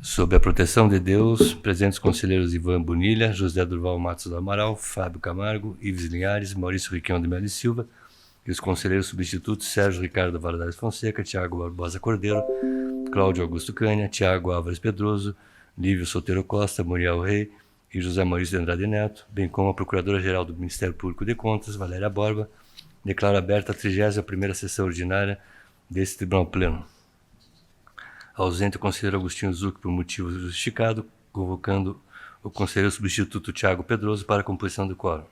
Sob a proteção de Deus, presentes conselheiros Ivan Bonilha, José Durval Matos do Amaral, Fábio Camargo, Ives Linhares, Maurício Riquelme de Melo e Silva, e os conselheiros substitutos Sérgio Ricardo Valadares Fonseca, Tiago Barbosa Cordeiro, Cláudio Augusto Cândia, Tiago Álvares Pedroso, Lívio Solteiro Costa, Muriel Rei e José Maurício de Andrade Neto, bem como a Procuradora-Geral do Ministério Público de Contas, Valéria Borba, declaro aberta a 31ª sessão ordinária deste Tribunal Pleno. Ausente o conselheiro Agostinho Zucchi por motivo justificado, convocando o conselheiro substituto Tiago Pedroso para a composição do quórum.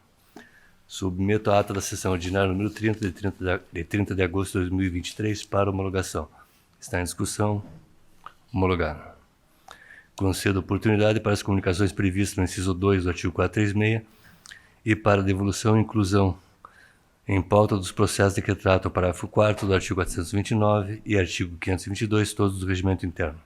Submeto a ata da sessão ordinária número 30 de 30 de agosto de 2023 para homologação. Está em discussão. Homologado. Concedo oportunidade para as comunicações previstas no inciso 2 do artigo 436 e para devolução e inclusão em pauta dos processos de que trata o parágrafo 4º do artigo 429 e artigo 522, todos do regimento interno.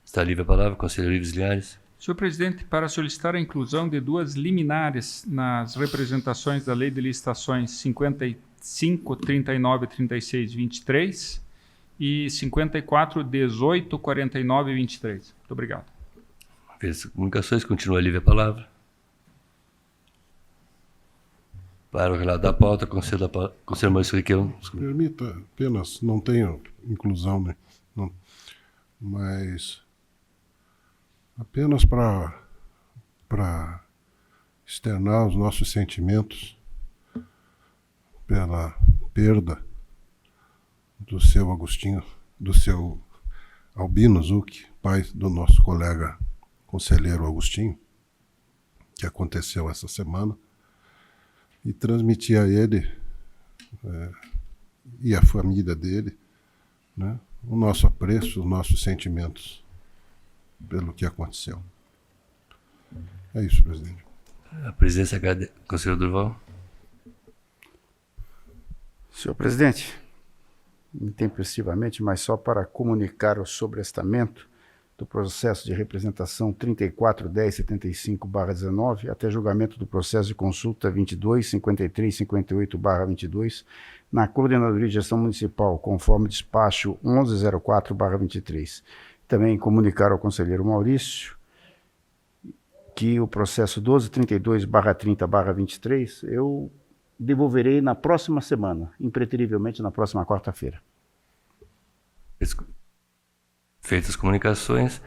Está livre a palavra, conselheiro Ives Linhares. Senhor presidente, para solicitar a inclusão de duas liminares nas representações da Lei de Licitações 55, 39, 36, 23 e 54, 18, 49 e 23. Muito obrigado. As comunicações, continua livre a palavra. Para o relato da pauta, conselheiro Maurício Riquelme. Permita, apenas, não tenho inclusão, né? Não, mas apenas para externar os nossos sentimentos pela perda do seu Agostinho, do seu Albino Zucchi, pai do nosso colega conselheiro Agostinho, que aconteceu essa semana, e transmitir a ele e a família dele, né, o nosso apreço, os nossos sentimentos pelo que aconteceu. É isso, presidente. A presidência, conselheiro Durval. Senhor presidente, intempestivamente, mas só para comunicar o sobrestamento do processo de representação 34.1075/19 até julgamento do processo de consulta 22.5358/22 na Coordenadoria de Gestão Municipal, conforme despacho 1104/23. Também comunicar ao conselheiro Maurício que o processo 1232/30/23 eu devolverei na próxima semana, impreterivelmente na próxima quarta-feira. Feitas as comunicações,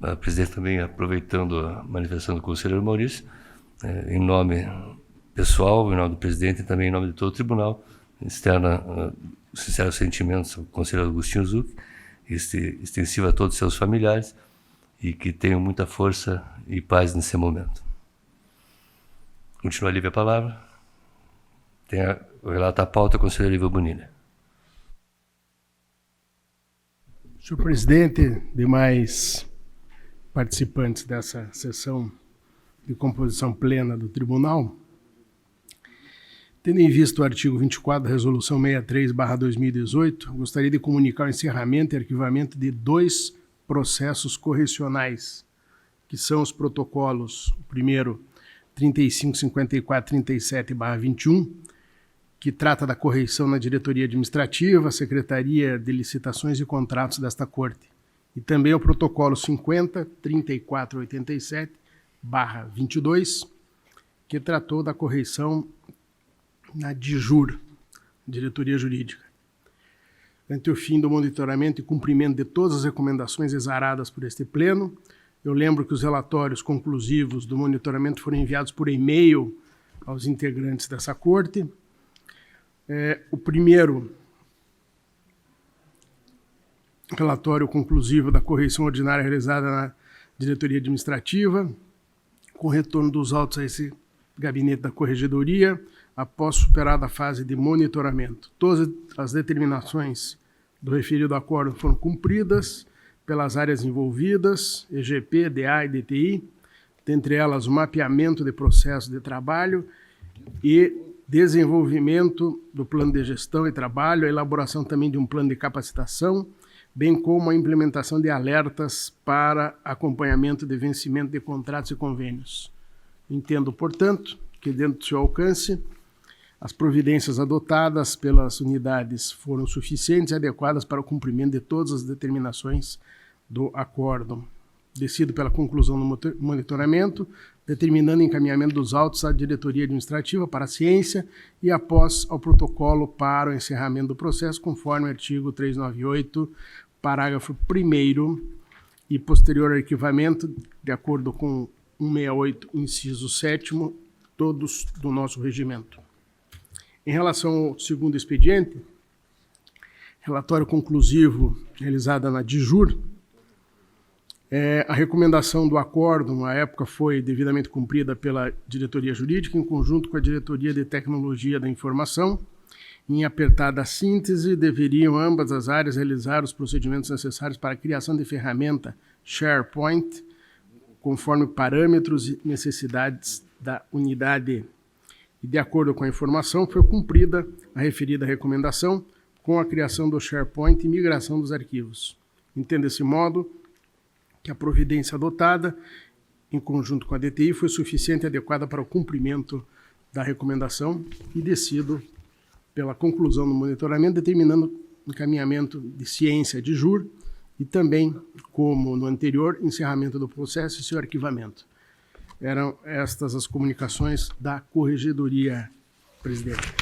a presidente também, aproveitando a manifestação do conselheiro Maurício, em nome pessoal, em nome do presidente e também em nome de todo o tribunal, externa sinceros sentimentos ao conselheiro Agostinho Zucchi, extensivo a todos os seus familiares, e que tenham muita força e paz nesse momento. Continua livre a palavra. Tem o relato da pauta, conselheiro Ivan Bonilha. Senhor presidente, demais participantes dessa sessão de composição plena do tribunal, tendo em vista o artigo 24 da Resolução 63/2018, gostaria de comunicar o encerramento e arquivamento de 2 processos correcionais, que são os protocolos, o primeiro 355437/21, que trata da correição na diretoria administrativa, Secretaria de Licitações e Contratos desta Corte. E também o protocolo 50.3487/22, que tratou da correição na DIJUR, Diretoria Jurídica. Ante o fim do monitoramento e cumprimento de todas as recomendações exaradas por este Pleno, eu lembro que os relatórios conclusivos do monitoramento foram enviados por e-mail aos integrantes dessa Corte. O primeiro relatório conclusivo da correição ordinária realizada na diretoria administrativa, com retorno dos autos a esse gabinete da corregedoria, após superada a fase de monitoramento. Todas as determinações do referido acordo foram cumpridas pelas áreas envolvidas, EGP, DA e DTI, dentre elas o mapeamento de processos de trabalho e desenvolvimento do plano de gestão e trabalho, a elaboração também de um plano de capacitação, bem como a implementação de alertas para acompanhamento de vencimento de contratos e convênios. Entendo, portanto, que dentro do seu alcance, as providências adotadas pelas unidades foram suficientes e adequadas para o cumprimento de todas as determinações do acórdão. descido pela conclusão do monitoramento, determinando o encaminhamento dos autos à diretoria administrativa para a ciência e após ao protocolo para o encerramento do processo, conforme o artigo 398, parágrafo 1º e posterior arquivamento, de acordo com 168, inciso 7º, todos do nosso regimento. Em relação ao segundo expediente, relatório conclusivo realizado na DIJUR, a recomendação do acórdão, à época, foi devidamente cumprida pela diretoria jurídica, em conjunto com a diretoria de tecnologia da informação. Em apertada síntese, deveriam ambas as áreas realizar os procedimentos necessários para a criação de ferramenta SharePoint, conforme parâmetros e necessidades da unidade. E, de acordo com a informação, foi cumprida a referida recomendação com a criação do SharePoint e migração dos arquivos. Entenda-se modo que a providência adotada, em conjunto com a DTI, foi suficiente e adequada para o cumprimento da recomendação e descido pela conclusão do monitoramento, determinando o encaminhamento de ciência de jur e também, como no anterior, encerramento do processo e seu arquivamento. Eram estas as comunicações da Corregedoria, presidente.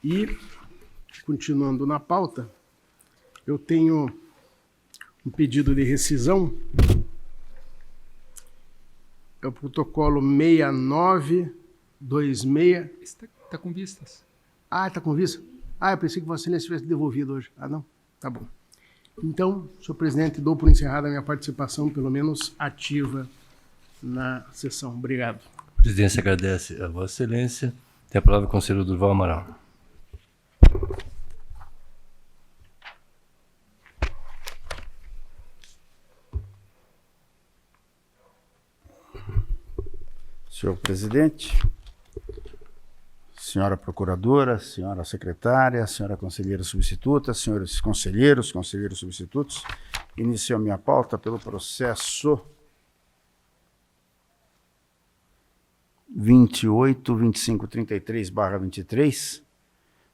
E, continuando na pauta, eu tenho um pedido de rescisão, é o protocolo 6926. Está com vistas. Ah, está com vista? Ah, eu pensei que Vossa Excelência tivesse devolvido hoje. Ah, não? Tá bom. Então, senhor presidente, dou por encerrada a minha participação, pelo menos ativa, na sessão. Obrigado. A presidência agradece a Vossa Excelência. Tem a palavra o conselheiro Durval Amaral. Senhor presidente, senhora procuradora, senhora secretária, senhora conselheira substituta, senhores conselheiros, conselheiros substitutos, inicio a minha pauta pelo processo 28.2533/23,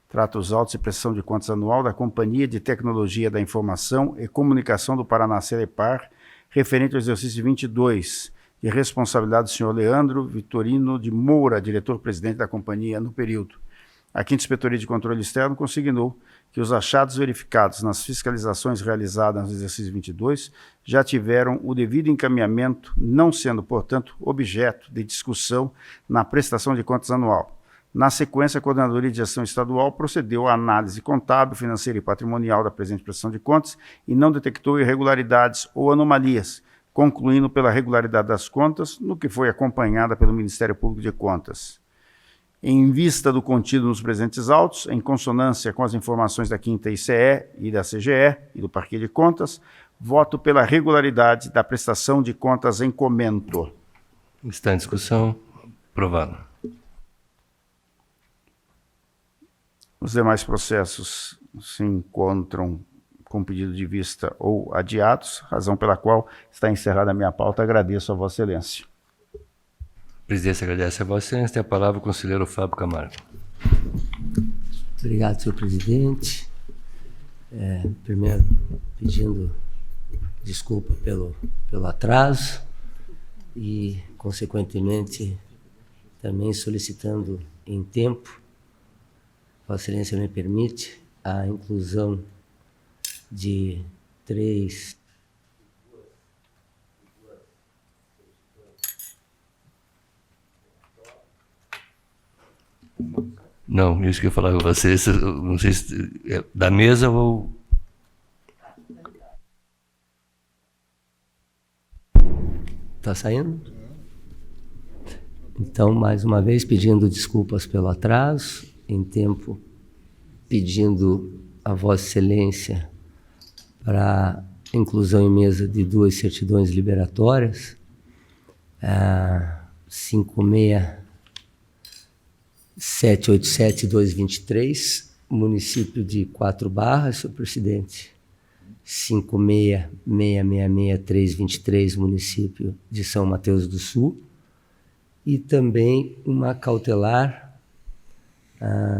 trata os autos de prestação de contas anual da Companhia de Tecnologia da Informação e Comunicação do Paraná Celepar, referente ao exercício 22, de responsabilidade do senhor Leandro Vitorino de Moura, diretor-presidente da companhia, no período. A 5ª Inspetoria de Controle Externo consignou que os achados verificados nas fiscalizações realizadas no exercício 22 já tiveram o devido encaminhamento, não sendo, portanto, objeto de discussão na prestação de contas anual. Na sequência, a Coordenadoria de Gestão Estadual procedeu à análise contábil, financeira e patrimonial da presente prestação de contas e não detectou irregularidades ou anomalias, concluindo pela regularidade das contas, no que foi acompanhada pelo Ministério Público de Contas. Em vista do contido nos presentes autos, em consonância com as informações da 5ª ICE e da CGE e do Parquê de Contas, voto pela regularidade da prestação de contas em comento. Está em discussão. Aprovado. Os demais processos se encontram com pedido de vista ou adiados, razão pela qual está encerrada a minha pauta. Agradeço a Vossa Excelência. A presidência agradece a Vossa Excelência. Tem a palavra o conselheiro Fábio Camargo. Obrigado, senhor presidente. Primeiro, pedindo desculpa pelo atraso e, consequentemente, também solicitando em tempo, Vossa Excelência me permite, a inclusão de 3 Não, isso que eu ia falar com vocês, não sei se é da mesa ou... Está saindo? Então, mais uma vez, pedindo desculpas pelo atraso, em tempo, pedindo a Vossa Excelência para inclusão em mesa de 2 certidões liberatórias, 56787-223, município de 4 Barras, senhor presidente, 56666-323, município de São Mateus do Sul, e também uma cautelar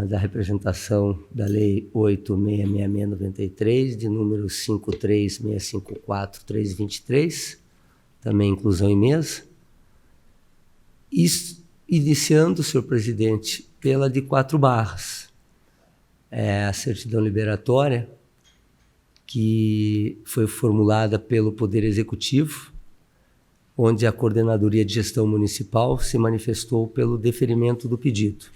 da representação da Lei 8.666/93, de número 53654-323, também inclusão em mesa. Iniciando, senhor presidente, pela de 4 barras. É a certidão liberatória que foi formulada pelo Poder Executivo, onde a Coordenadoria de Gestão Municipal se manifestou pelo deferimento do pedido.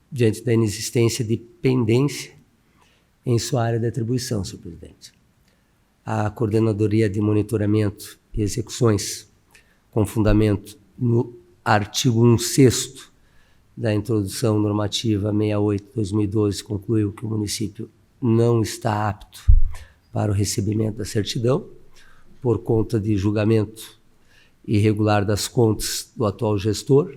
Diante da inexistência de pendência em sua área de atribuição, senhor presidente. A Coordenadoria de Monitoramento e Execuções, com fundamento no artigo 1º da Introdução Normativa 68/2012, concluiu que o município não está apto para o recebimento da certidão, por conta de julgamento irregular das contas do atual gestor.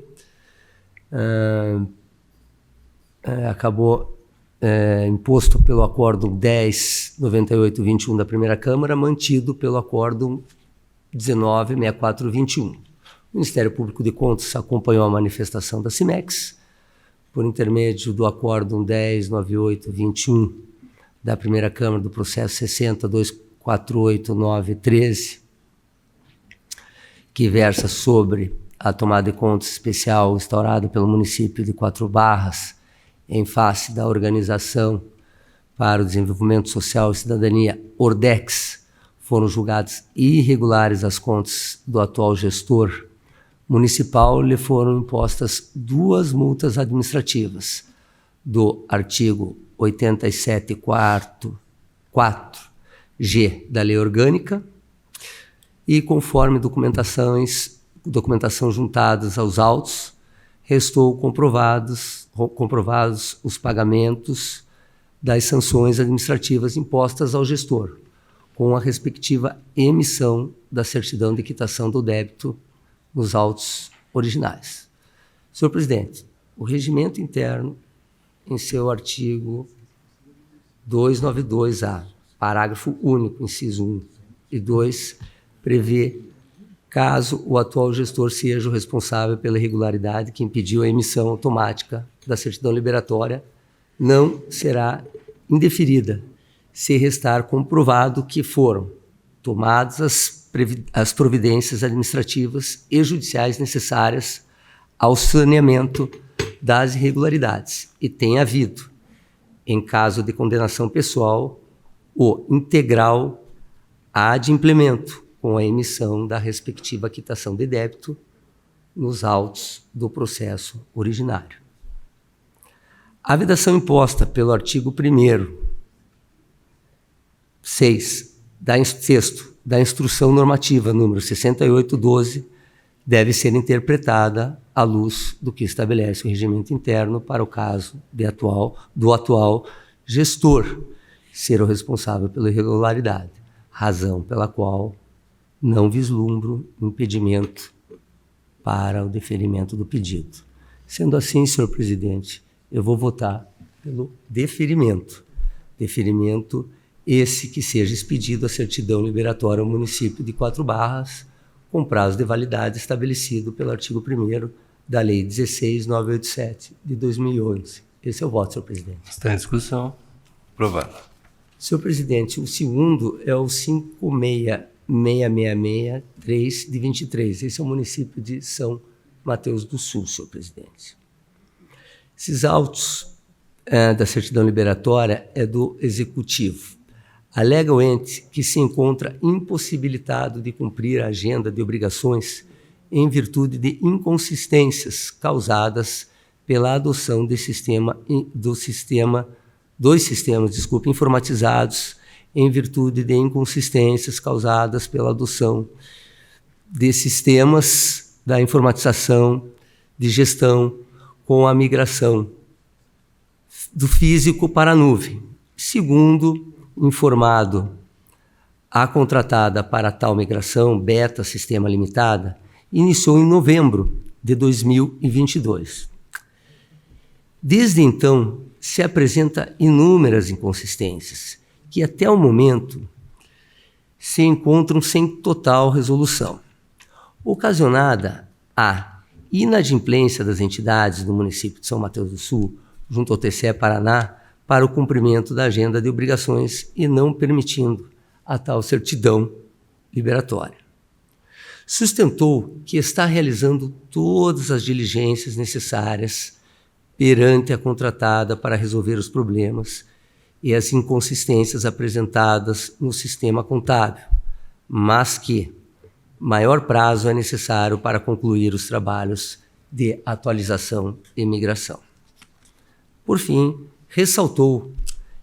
Acabou imposto pelo Acórdão 1098/21 da primeira Câmara, mantido pelo Acórdão 1964/21. O Ministério Público de Contas acompanhou a manifestação da CIMEX, por intermédio do Acórdão 1098/21 da primeira Câmara do processo 60.248.913, que versa sobre a tomada de contas especial instaurada pelo município de 4 Barras em face da Organização para o Desenvolvimento Social e Cidadania, ORDEX. Foram julgadas irregulares as contas do atual gestor municipal, lhe foram impostas 2 multas administrativas do artigo 87.4G da Lei Orgânica e, conforme documentação juntadas aos autos, restou comprovados os pagamentos das sanções administrativas impostas ao gestor, com a respectiva emissão da certidão de quitação do débito nos autos originais. Senhor presidente, o regimento interno, em seu artigo 292-A, parágrafo único, inciso 1 e 2, prevê, caso o atual gestor seja o responsável pela irregularidade que impediu a emissão automática da certidão liberatória, não será indeferida, se restar comprovado que foram tomadas as providências administrativas e judiciais necessárias ao saneamento das irregularidades e tenha havido, em caso de condenação pessoal, o integral adimplemento com a emissão da respectiva quitação de débito nos autos do processo originário. A vedação imposta pelo artigo 1º, 6 da Instrução Normativa número 6812 deve ser interpretada à luz do que estabelece o regimento interno para o caso do atual gestor ser o responsável pela irregularidade, razão pela qual não vislumbro impedimento para o deferimento do pedido. Sendo assim, senhor presidente, eu vou votar pelo deferimento. Deferimento esse que seja expedido a certidão liberatória ao município de 4 Barras, com prazo de validade estabelecido pelo artigo 1º da Lei 16.987 de 2011. Esse é o voto, senhor presidente. Está em discussão. Aprovado. Senhor presidente, o segundo é o 56663 de 23. Esse é o município de São Mateus do Sul, senhor presidente. Esses autos da certidão liberatória é do Executivo. Alega o ente que se encontra impossibilitado de cumprir a agenda de obrigações em virtude de inconsistências causadas pela adoção dos sistemas informatizados, em virtude de inconsistências causadas pela adoção de sistemas da informatização de gestão com a migração do físico para a nuvem. Segundo informado, a contratada para tal migração, Beta Sistema Limitada, iniciou em novembro de 2022. Desde então, se apresenta inúmeras inconsistências, que até o momento se encontram sem total resolução, ocasionada a inadimplência das entidades do município de São Mateus do Sul, junto ao TCE Paraná, para o cumprimento da agenda de obrigações e não permitindo a tal certidão liberatória. Sustentou que está realizando todas as diligências necessárias perante a contratada para resolver os problemas e as inconsistências apresentadas no sistema contábil, mas que maior prazo é necessário para concluir os trabalhos de atualização e migração. Por fim, ressaltou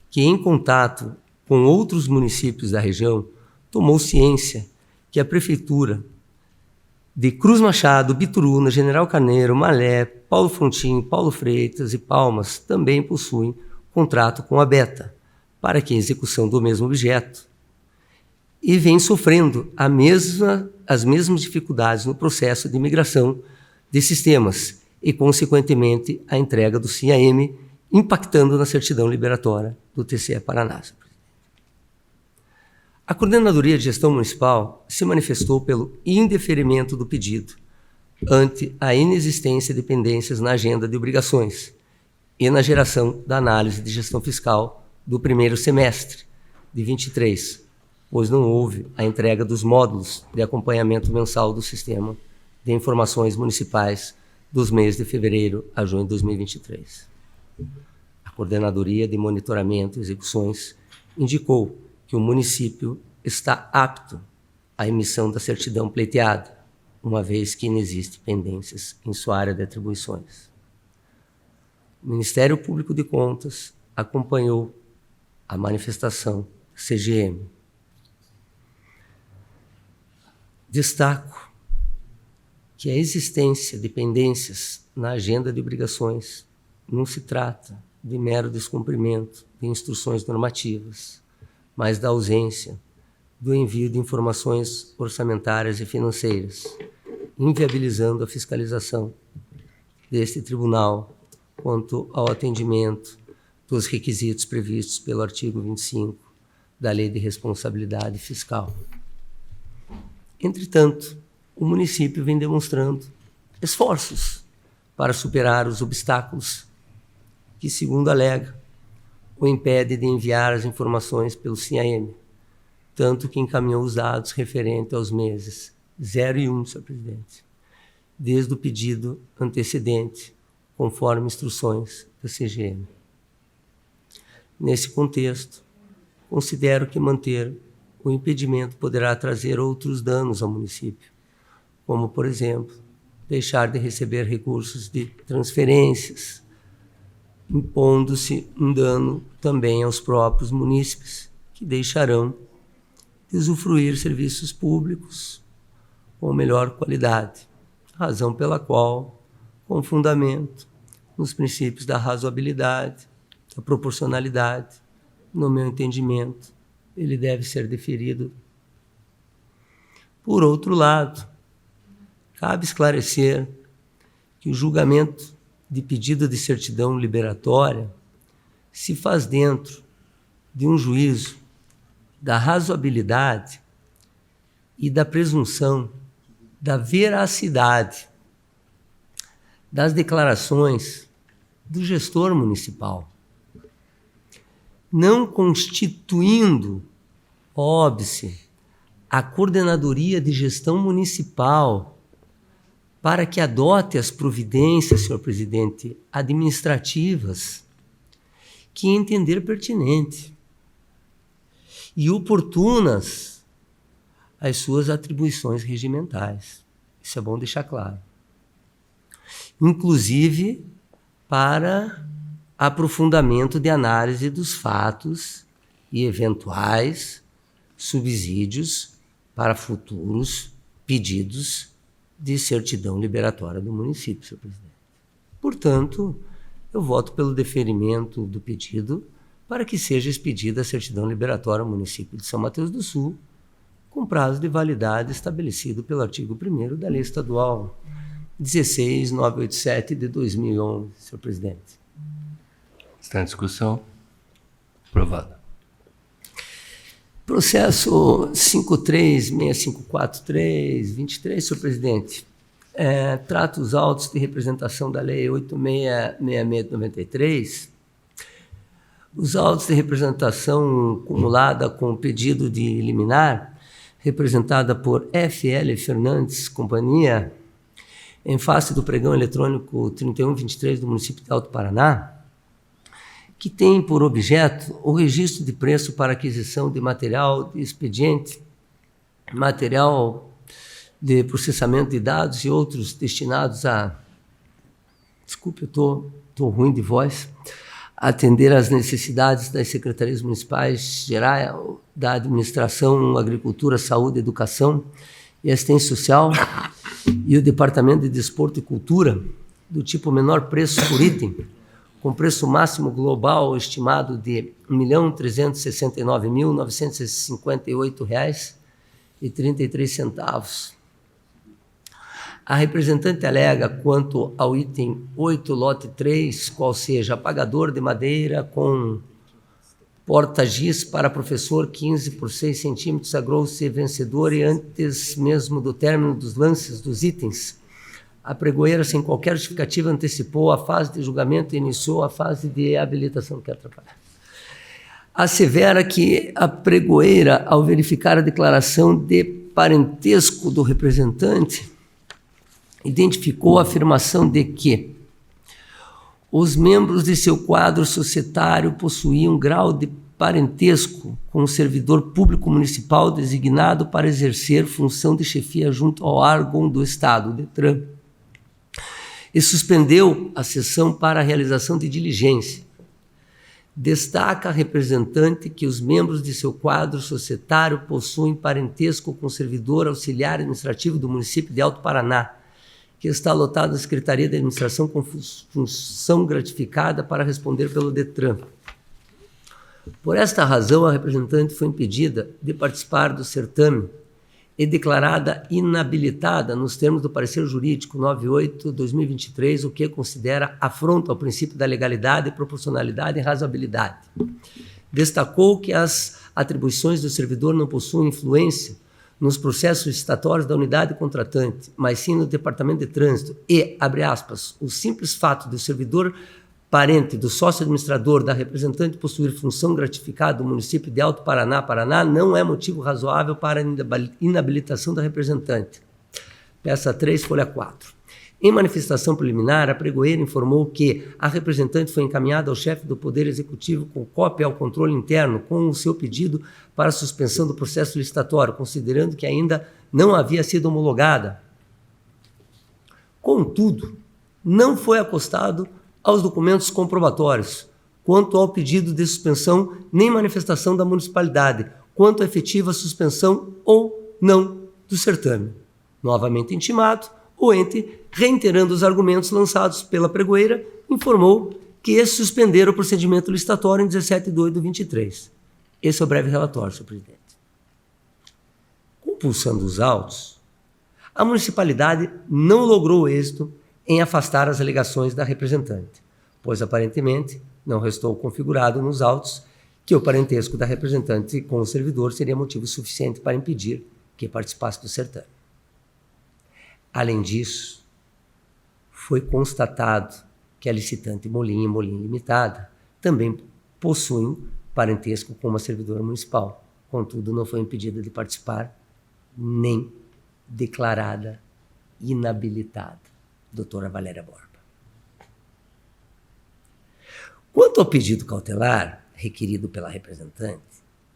que, em contato com outros municípios da região, tomou ciência que a Prefeitura de Cruz Machado, Bituruna, General Carneiro, Malé, Paulo Frontin, Paulo Freitas e Palmas também possuem contrato com a Beta para que a execução do mesmo objeto e vem sofrendo as mesmas dificuldades no processo de migração de sistemas e, consequentemente, a entrega do CIAM, impactando na certidão liberatória do TCE Paraná. A Coordenadoria de Gestão Municipal se manifestou pelo indeferimento do pedido ante a inexistência de pendências na agenda de obrigações e na geração da análise de gestão fiscal do primeiro semestre de 23, pois não houve a entrega dos módulos de acompanhamento mensal do Sistema de Informações Municipais dos meses de fevereiro a junho de 2023. A Coordenadoria de Monitoramento e Execuções indicou que o município está apto à emissão da certidão pleiteada, uma vez que inexiste pendências em sua área de atribuições. O Ministério Público de Contas acompanhou a manifestação CGM. Destaco que a existência de pendências na agenda de obrigações não se trata de mero descumprimento de instruções normativas, mas da ausência do envio de informações orçamentárias e financeiras, inviabilizando a fiscalização deste tribunal quanto ao atendimento dos requisitos previstos pelo artigo 25 da Lei de Responsabilidade Fiscal. Entretanto, o município vem demonstrando esforços para superar os obstáculos que, segundo alega, o impede de enviar as informações pelo CIAM, tanto que encaminhou os dados referentes aos meses 0 e 1, senhor presidente, desde o pedido antecedente, conforme instruções da CGM. Nesse contexto, considero que manter o impedimento poderá trazer outros danos ao município, como, por exemplo, deixar de receber recursos de transferências, impondo-se um dano também aos próprios munícipes, que deixarão de usufruir serviços públicos com melhor qualidade, razão pela qual, com fundamento nos princípios da razoabilidade, da proporcionalidade, no meu entendimento, ele deve ser deferido. Por outro lado, cabe esclarecer que o julgamento de pedido de certidão liberatória se faz dentro de um juízo da razoabilidade e da presunção da veracidade das declarações do gestor municipal, não constituindo óbice a Coordenadoria de Gestão Municipal para que adote as providências, senhor presidente, administrativas que entender pertinente e oportunas às suas atribuições regimentais. Isso é bom deixar claro. Inclusive para aprofundamento de análise dos fatos e eventuais subsídios para futuros pedidos de certidão liberatória do município, senhor presidente. Portanto, eu voto pelo deferimento do pedido para que seja expedida a certidão liberatória ao município de São Mateus do Sul, com prazo de validade estabelecido pelo artigo 1º da Lei Estadual 16.987 de 2011, senhor presidente. Está em discussão. Aprovado. Processo 536543-23, senhor presidente. Trata os autos de representação da Lei 8666 de 93. Os autos de representação cumulada com o pedido de liminar representada por F.L. Fernandes Companhia, em face do pregão eletrônico 3123 do município de Alto Paraná, que tem por objeto o registro de preço para aquisição de material de expediente, material de processamento de dados e outros destinados a... Desculpe, eu estou ruim de voz. Atender às necessidades das secretarias municipais geral da administração, agricultura, saúde, educação e assistência social e o departamento de desporto e cultura do tipo menor preço por item, com preço máximo global estimado de R$ 1.369.958,33. A representante alega quanto ao item 8, lote 3, qual seja apagador de madeira com porta-giz para professor 15 por 6 centímetros, sagrou-se vencedor e antes mesmo do término dos lances dos itens, a pregoeira, sem qualquer justificativa, antecipou a fase de julgamento e iniciou a fase de habilitação. Quer atrapalhar? Assevera que a pregoeira, ao verificar a declaração de parentesco do representante, identificou a afirmação de que os membros de seu quadro societário possuíam grau de parentesco com o servidor público municipal designado para exercer função de chefia junto ao órgão do Estado, o DETRAN, e suspendeu a sessão para a realização de diligência. Destaca a representante que os membros de seu quadro societário possuem parentesco com o servidor auxiliar administrativo do município de Alto Paraná, que está lotado na Secretaria de Administração com função gratificada para responder pelo DETRAN. Por esta razão, a representante foi impedida de participar do certame e declarada inabilitada nos termos do parecer jurídico 98/2023, o que considera afronta ao princípio da legalidade, proporcionalidade e razoabilidade. Destacou que as atribuições do servidor não possuem influência nos processos licitatórios da unidade contratante, mas sim no Departamento de Trânsito e, abre aspas, o simples fato do servidor parente do sócio administrador da representante possuir função gratificada do município de Alto Paraná, Paraná, não é motivo razoável para a inabilitação da representante. Peça 3, folha 4. Em manifestação preliminar, a pregoeira informou que a representante foi encaminhada ao chefe do Poder Executivo com cópia ao controle interno com o seu pedido para suspensão do processo licitatório, considerando que ainda não havia sido homologada. Contudo, não foi acostado aos documentos comprobatórios quanto ao pedido de suspensão nem manifestação da municipalidade quanto à efetiva suspensão ou não do certame. Novamente intimado, o ente, reiterando os argumentos lançados pela pregoeira, informou que suspender o procedimento licitatório em 17/2/23. Esse é o breve relatório, senhor presidente. Compulsando os autos, a municipalidade não logrou êxito em afastar as alegações da representante, pois aparentemente não restou configurado nos autos que o parentesco da representante com o servidor seria motivo suficiente para impedir que participasse do certame. Além disso, foi constatado que a licitante Molim e Molim Limitada também possuem parentesco com uma servidora municipal. Contudo, não foi impedida de participar nem declarada inabilitada. Doutora Valéria Borba. Quanto ao pedido cautelar requerido pela representante,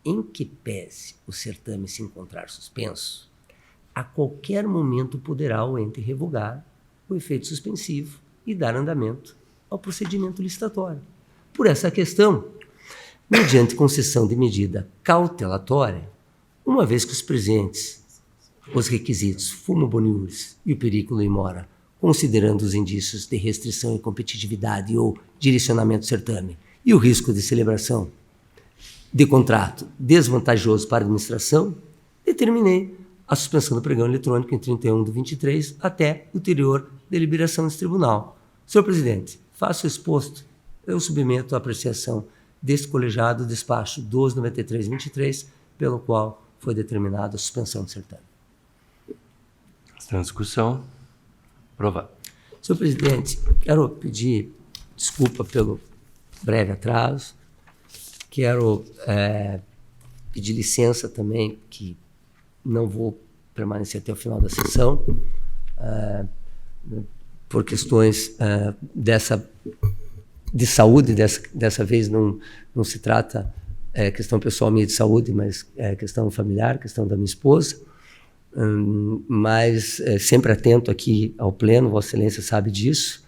em que pese o certame se encontrar suspenso, a qualquer momento poderá o ente revogar o efeito suspensivo e dar andamento ao procedimento licitatório. Por essa questão, mediante concessão de medida cautelatória, uma vez que os presentes, os requisitos fumo boniuris e o periculo in mora, considerando os indícios de restrição e competitividade ou direcionamento do certame e o risco de celebração de contrato desvantajoso para a administração, determinei a suspensão do pregão eletrônico em 31/23 até ulterior deliberação desse tribunal. Senhor presidente, faço o exposto, eu submeto à apreciação deste colegiado o despacho 1293/23, pelo qual foi determinada a suspensão do certame. Está em discussão. Aprovado. Senhor presidente, quero pedir desculpa pelo breve atraso, quero pedir licença também, que não vou permanecer até o final da sessão, por questões de saúde. Dessa vez não se trata questão pessoal minha de saúde, mas questão familiar, questão da minha esposa. Mas sempre atento aqui ao pleno, Vossa Excelência sabe disso,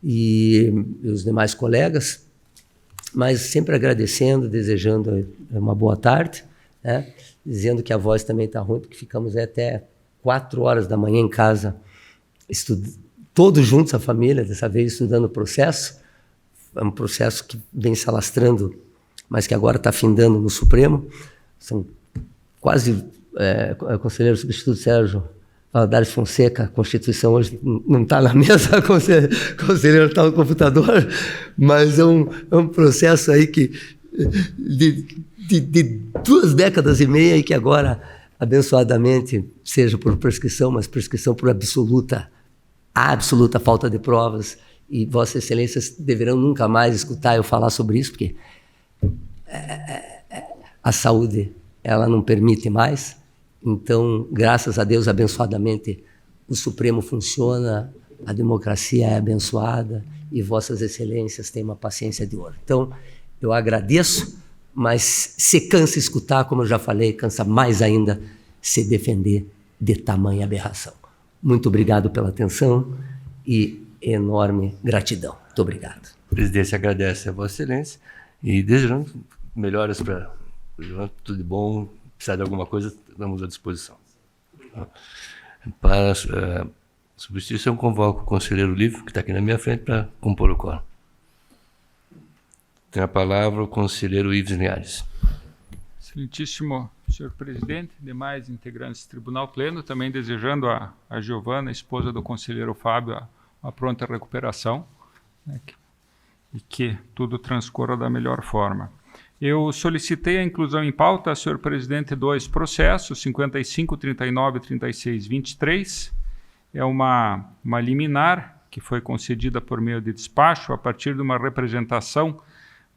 e os demais colegas, mas sempre agradecendo, desejando uma boa tarde, né? Dizendo que a voz também está ruim, porque ficamos até 4 horas da manhã em casa, todos juntos, a família, dessa vez estudando o processo. É um processo que vem se alastrando, mas que agora está findando no Supremo. São quase, conselheiro substituto Sérgio Valadares Fonseca, a Constituição hoje não está na mesa, conselheiro está no computador, mas é um processo aí que de 2 décadas e meia, e que agora, abençoadamente, seja por prescrição, mas prescrição por absoluta falta de provas, e Vossas Excelências deverão nunca mais escutar eu falar sobre isso, porque a saúde, ela não permite mais. Então, graças a Deus, abençoadamente, o Supremo funciona, a democracia é abençoada e Vossas Excelências têm uma paciência de ouro. Então, eu agradeço, mas se cansa escutar, como eu já falei, cansa mais ainda se defender de tamanha aberração. Muito obrigado pela atenção e enorme gratidão. Muito obrigado. A presidência agradece a Vossa Excelência e desejando melhoras para o João, tudo de bom. Precisar de alguma coisa, estamos à disposição. Para a substituição, convoco o conselheiro Lívio, que está aqui na minha frente, para compor o quórum. Tem a palavra o conselheiro Ives Linhares. Excelentíssimo senhor presidente, demais integrantes do Tribunal Pleno, também desejando a Giovana, esposa do conselheiro Fábio, a pronta recuperação, né, e que tudo transcorra da melhor forma. Eu solicitei a inclusão em pauta, senhor presidente, 2 processos, 55, 39 e 36, 23. É uma liminar que foi concedida por meio de despacho a partir de uma representação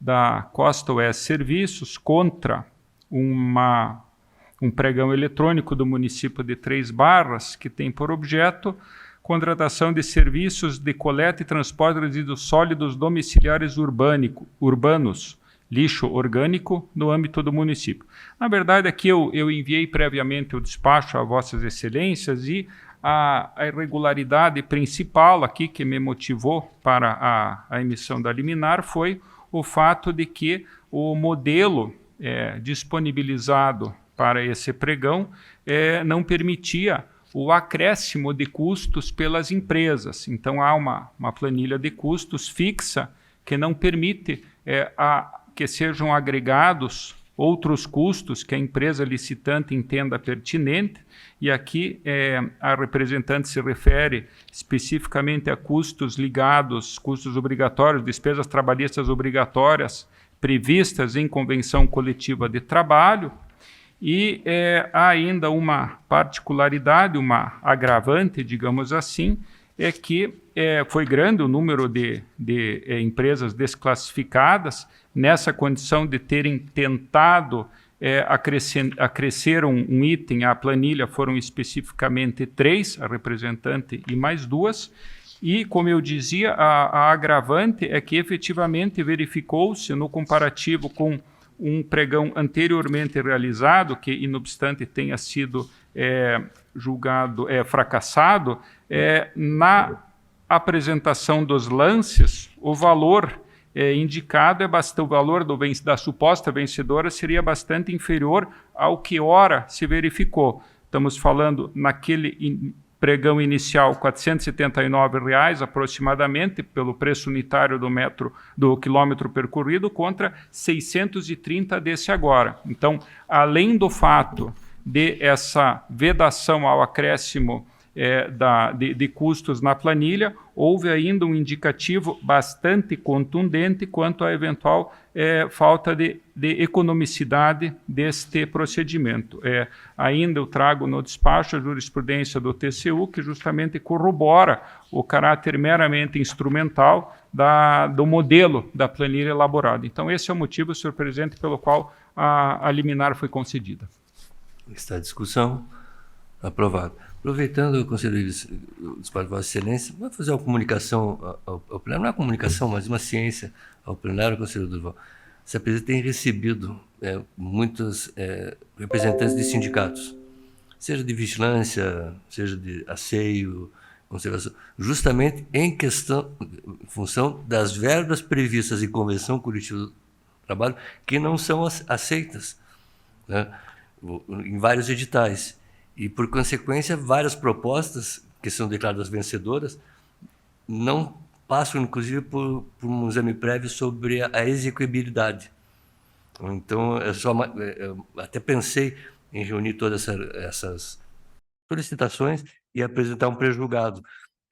da Costa Oeste Serviços contra um pregão eletrônico do município de Três Barras, que tem por objeto contratação de serviços de coleta e transporte de resíduos sólidos domiciliares urbanos, lixo orgânico, no âmbito do município. Na verdade, aqui eu enviei previamente o despacho a Vossas Excelências, e a irregularidade principal aqui que me motivou para a emissão da liminar foi o fato de que o modelo disponibilizado para esse pregão não permitia o acréscimo de custos pelas empresas. Então, há uma planilha de custos fixa que não permite que sejam agregados outros custos que a empresa licitante entenda pertinente, e aqui a representante se refere especificamente a custos ligados, custos obrigatórios, despesas trabalhistas obrigatórias previstas em convenção coletiva de trabalho, e há ainda uma particularidade, uma agravante, digamos assim, é que foi grande o número de empresas desclassificadas nessa condição de terem tentado acrescer um item à planilha. Foram especificamente 3, a representante e mais 2, e, como eu dizia, a agravante é que efetivamente verificou-se no comparativo com um pregão anteriormente realizado, que, inobstante tenha sido julgado fracassado, na apresentação dos lances, o valor indicado o valor da suposta vencedora seria bastante inferior ao que ora se verificou. Estamos falando, naquele pregão inicial, R$ 479 aproximadamente, pelo preço unitário do quilômetro percorrido, contra 630 desse agora. Então, além do fato de essa vedação ao acréscimo de custos na planilha, houve ainda um indicativo bastante contundente quanto à eventual falta de economicidade deste procedimento. Ainda eu trago no despacho a jurisprudência do TCU, que justamente corrobora o caráter meramente instrumental do modelo da planilha elaborada. Então, esse é o motivo, senhor presidente, pelo qual a liminar foi concedida. Está a discussão. Aprovado. Aproveitando, conselheiro, o despacho de Vossa Excelência, vamos fazer uma comunicação ao plenário, não é uma comunicação, mas uma ciência ao plenário, conselheiro Durval. Essa presidência tem recebido muitos representantes de sindicatos, seja de vigilância, seja de asseio, conservação, justamente em função das verbas previstas em convenção coletiva do trabalho que não são aceitas, né, em vários editais. E, por consequência, várias propostas que são declaradas vencedoras não passam, inclusive, por um exame prévio sobre a execuibilidade. Então, eu até pensei em reunir todas essas solicitações e apresentar um pré-julgado.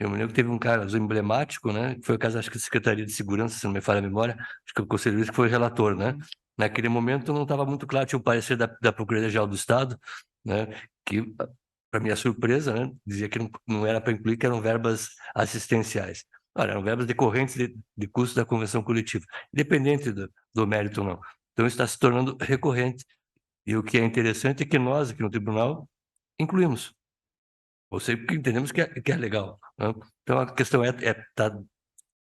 Eu me lembro que teve um caso emblemático, né? Que foi o caso, acho que da Secretaria de Segurança, se não me falha a memória, acho que o conselheiro Luiz que foi o relator, né? Naquele momento não estava muito claro, tinha um parecer da Procuradoria-Geral do Estado, né? Que, para minha surpresa, né? Dizia que não era para incluir, que eram verbas assistenciais. Ora, eram verbas decorrentes de custos da convenção coletiva, independente do mérito ou não. Então, está se tornando recorrente. E o que é interessante é que nós, aqui no tribunal, incluímos. Ou seja, porque entendemos que é legal, né? Então, a questão tá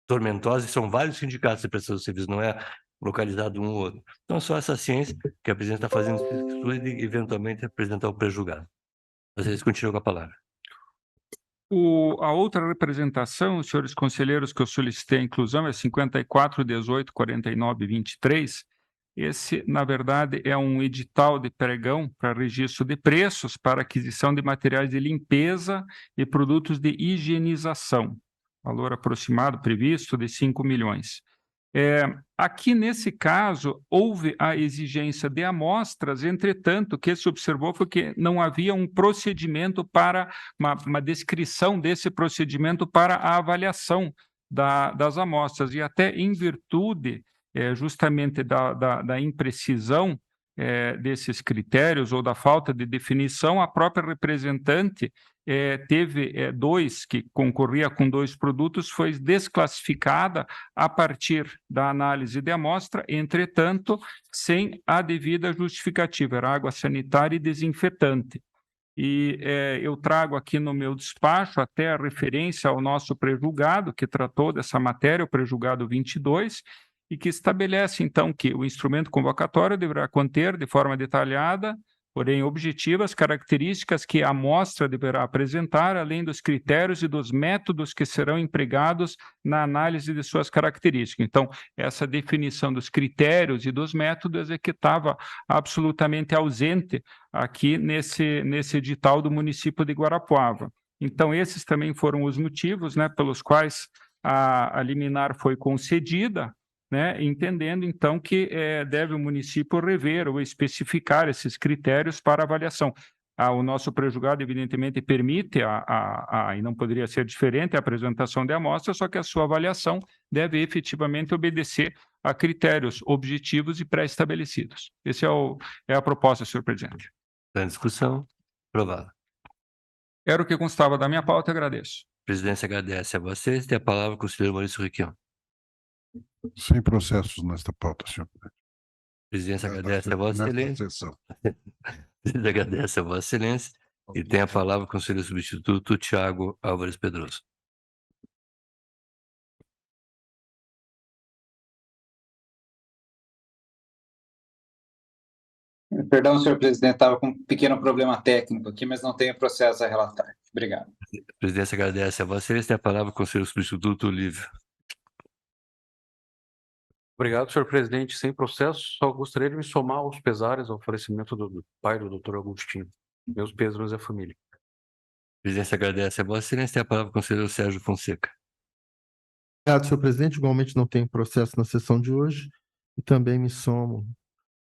tormentosa, e são vários sindicatos de prestação de serviço, não é localizado um ou outro. Então, é só essa ciência que a presidente está fazendo de eventualmente apresentar o pré-julgado. Vocês continuam com a palavra. A outra representação, os senhores conselheiros, que eu solicitei a inclusão é 54, 18, 49 e 23. Esse, na verdade, é um edital de pregão para registro de preços para aquisição de materiais de limpeza e produtos de higienização. Valor aproximado previsto de 5 milhões. Aqui, nesse caso, houve a exigência de amostras, entretanto, o que se observou foi que não havia um procedimento para, uma descrição desse procedimento para a avaliação das amostras, e até em virtude justamente da imprecisão desses critérios ou da falta de definição, a própria representante teve dois, que concorria com 2 produtos, foi desclassificada a partir da análise de amostra, entretanto, sem a devida justificativa, era água sanitária e desinfetante. E eu trago aqui no meu despacho até a referência ao nosso pré-julgado, que tratou dessa matéria, o pré-julgado 22, e que estabelece, então, que o instrumento convocatório deverá conter, de forma detalhada, porém objetiva, as características que a amostra deverá apresentar, além dos critérios e dos métodos que serão empregados na análise de suas características. Então, essa definição dos critérios e dos métodos é que estava absolutamente ausente aqui nesse edital do município de Guarapuava. Então, esses também foram os motivos, né, pelos quais a liminar foi concedida, né, entendendo, então, que deve o município rever ou especificar esses critérios para avaliação. O nosso pré-julgado, evidentemente, permite, e não poderia ser diferente, a apresentação de amostra, só que a sua avaliação deve efetivamente obedecer a critérios objetivos e pré-estabelecidos. Essa é a proposta, senhor presidente. Está em discussão. Aprovado. Era o que constava da minha pauta, agradeço. A presidência agradece a vocês. Tem a palavra o conselheiro Maurício Requião. Sem processos nesta pauta, senhor. A presidência agradece a Vossa Excelência. A presidência agradece a Vossa Excelência. E tem a palavra o conselheiro substituto Tiago Álvares Pedroso. Perdão, senhor presidente, estava com um pequeno problema técnico aqui, mas não tenho processo a relatar. Obrigado. A presidência agradece a Vossa Excelência. Tem a palavra o conselheiro substituto Olívio. Obrigado, senhor presidente. Sem processo, só gostaria de me somar aos pesares ao falecimento do pai do doutor Agostinho. Meus pêsames à família. A presidência agradece a Vossa Excelência. Tem a palavra o conselheiro Sérgio Fonseca. Obrigado, senhor presidente. Igualmente não tenho processo na sessão de hoje e também me somo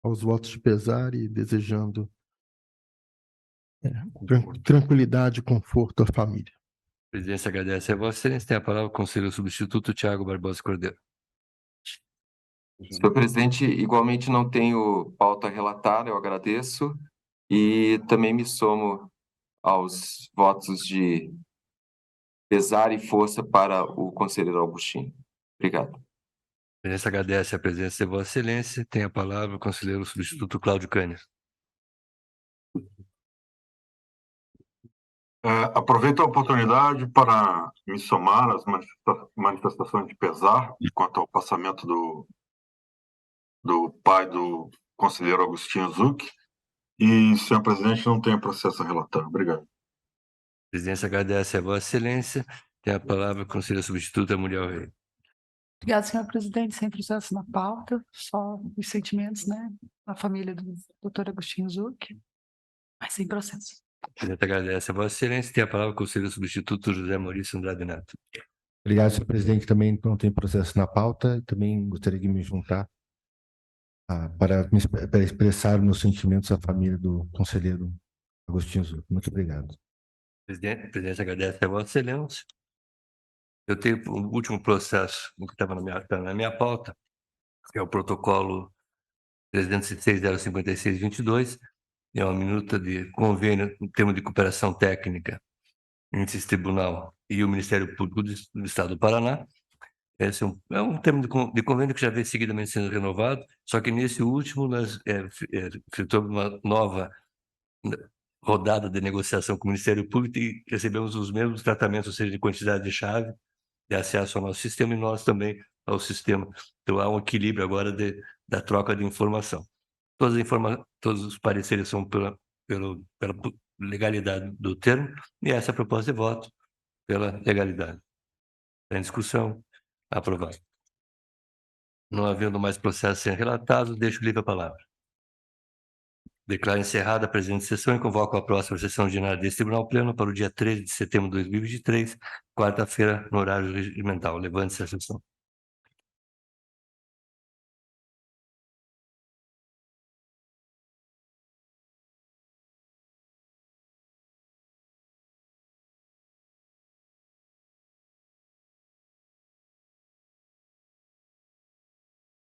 aos votos de pesar e desejando tranquilidade e conforto à família. A presidência agradece a Vossa Excelência. Tem a palavra o conselheiro substituto Tiago Barbosa Cordeiro. Senhor presidente, igualmente não tenho pauta a relatar, eu agradeço e também me somo aos votos de pesar e força para o conselheiro Agostinho. Obrigado. A presidência agradece a presença de Vossa Excelência. Tem a palavra o conselheiro substituto Cláudio Cândido. Aproveito a oportunidade para me somar às manifestações de pesar quanto ao passamento do pai do conselheiro Agostinho Zucchi. E, senhor presidente, não tem processo a relatar. Obrigado. A presidência agradece a Vossa Excelência. Tem a palavra o conselheiro substituto Muriel Rei. Obrigada, senhor presidente. Sem processo na pauta, só os sentimentos, né, da família do doutor Agostinho Zucchi, mas sem processo. A presidente agradece a Vossa Excelência. Tem a palavra o conselheiro substituto José Maurício Andrade Neto. Obrigado, senhor presidente. Também não tem processo na pauta. Também gostaria de me juntar para expressar meus sentimentos à família do conselheiro Agostinho Zucchi. Muito obrigado. A presidência agradece a Vossa Excelência. Eu tenho o último processo que estava na minha pauta, que é o protocolo 306.056/22, é uma minuta de convênio em termos de cooperação técnica entre esse tribunal e o Ministério Público do Estado do Paraná. Esse é um termo de convênio que já vem seguidamente sendo renovado, só que nesse último nós efetuamos uma nova rodada de negociação com o Ministério Público e recebemos os mesmos tratamentos, ou seja, de quantidade de chave, de acesso ao nosso sistema e nós também ao sistema. Então há um equilíbrio agora da troca de informação. Todos os pareceres são pela legalidade do termo e essa é a proposta de voto pela legalidade. Está em discussão. Aprovado. Não havendo mais processo sendo relatado, deixo livre a palavra. Declaro encerrada a presente sessão e convoco a próxima sessão ordinária deste Tribunal Pleno para o dia 13 de setembro de 2023, quarta-feira, no horário regimental. Levante-se a sessão.